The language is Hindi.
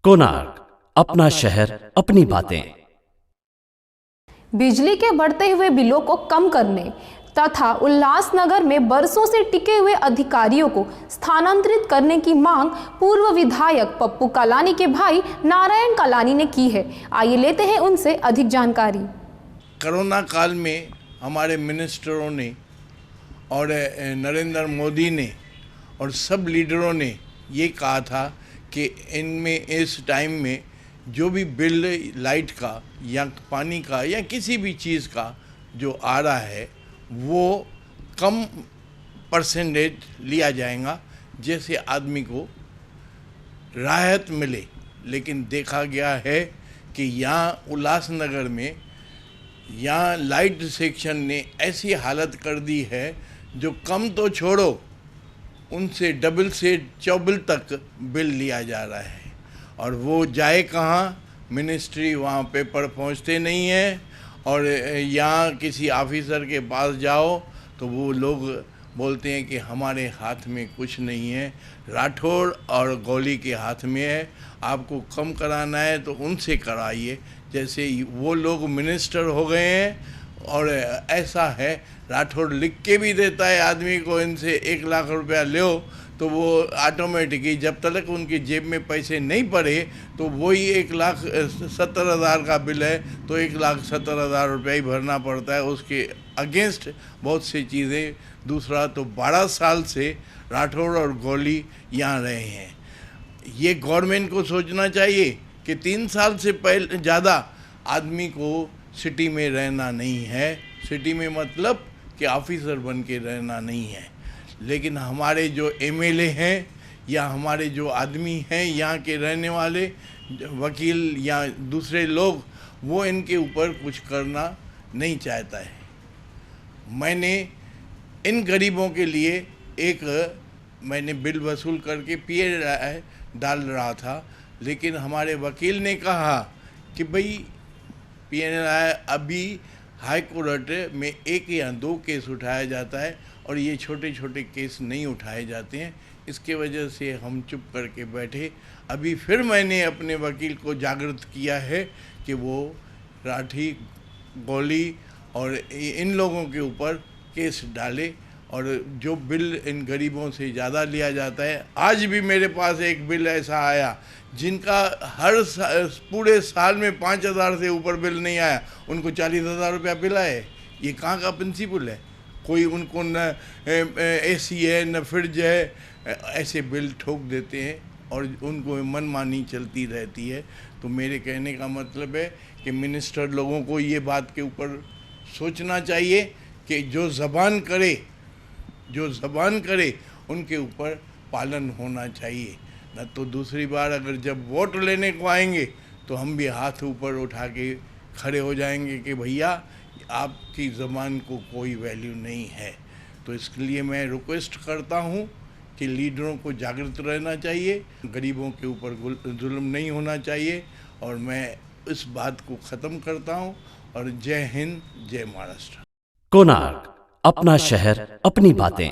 कोणार्क, अपना शहर अपनी बातें। बिजली के बढ़ते हुए बिलों को कम करने तथा उल्लासनगर में बरसों से टिके हुए अधिकारियों को स्थानांतरित करने की मांग पूर्व विधायक पप्पू कालानी के भाई नारायण कालानी ने की है। आइए लेते हैं उनसे अधिक जानकारी। कोरोना काल में हमारे मिनिस्टरों ने और नरेंद्र मोदी ने और सब लीडरों ने ये कहा था कि इनमें इस टाइम में जो भी बिल लाइट का या पानी का या किसी भी चीज़ का जो आ रहा है वो कम परसेंटेज लिया जाएगा, जैसे आदमी को राहत मिले। लेकिन देखा गया है कि यहाँ उल्लासनगर में यहाँ लाइट सेक्शन ने ऐसी हालत कर दी है जो कम तो छोड़ो, उनसे डबल से चौबल तक बिल लिया जा रहा है। और वो जाए कहाँ, मिनिस्ट्री वहाँ पेपर पहुँचते नहीं है। और यहाँ किसी ऑफिसर के पास जाओ तो वो लोग बोलते हैं कि हमारे हाथ में कुछ नहीं है, राठौड़ और गौली के हाथ में है, आपको कम कराना है तो उनसे कराइए। जैसे वो लोग मिनिस्टर हो गए हैं। और ऐसा है, राठौड़ लिख के भी देता है आदमी को, इनसे 1 लाख रुपया लो, तो वो ऑटोमेटिकली जब तक उनकी जेब में पैसे नहीं पड़े तो वही 1,70,000 का बिल है तो 1,70,000 रुपया ही भरना पड़ता है। उसके अगेंस्ट बहुत सी चीज़ें। दूसरा तो 12 साल से राठौड़ और गौली यहाँ रहे हैं। ये गवर्नमेंट को सोचना चाहिए कि 3 साल से पहले ज़्यादा आदमी को सिटी में रहना नहीं है। सिटी में मतलब कि ऑफिसर बन के रहना नहीं है। लेकिन हमारे जो एमएलए हैं या हमारे जो आदमी हैं यहाँ के रहने वाले वकील या दूसरे लोग, वो इनके ऊपर कुछ करना नहीं चाहता है। मैंने इन गरीबों के लिए मैंने बिल वसूल करके पीए डाल रहा था, लेकिन हमारे वकील ने कहा कि भाई पीएनआई अभी हाई कोर्ट में 1 या 2 केस उठाया जाता है और ये छोटे छोटे केस नहीं उठाए जाते हैं। इसके वजह से हम चुप करके बैठे। अभी फिर मैंने अपने वकील को जागृत किया है कि वो राठी, गौली और इन लोगों के ऊपर केस डाले। और जो बिल इन गरीबों से ज़्यादा लिया जाता है, आज भी मेरे पास एक बिल ऐसा आया जिनका पूरे साल में 5,000 से ऊपर बिल नहीं आया, उनको 40,000 रुपया बिल आए। ये कहाँ का प्रिंसिपल है? कोई उनको न एसी है न फ्रिज है, ऐसे बिल ठोक देते हैं और उनको मनमानी चलती रहती है। तो मेरे कहने का मतलब है कि मिनिस्टर लोगों को ये बात के ऊपर सोचना चाहिए कि जो ज़बान करे उनके ऊपर पालन होना चाहिए। न तो दूसरी बार अगर जब वोट लेने को आएंगे तो हम भी हाथ ऊपर उठा के खड़े हो जाएंगे कि भैया आपकी ज़बान को कोई वैल्यू नहीं है। तो इसके लिए मैं रिक्वेस्ट करता हूँ कि लीडरों को जागृत रहना चाहिए, गरीबों के ऊपर जुल्म नहीं होना चाहिए। और मैं इस बात को ख़त्म करता हूँ। और जय हिंद, जय महाराष्ट्र। कोणार्क, अपना शहर अपनी बातें।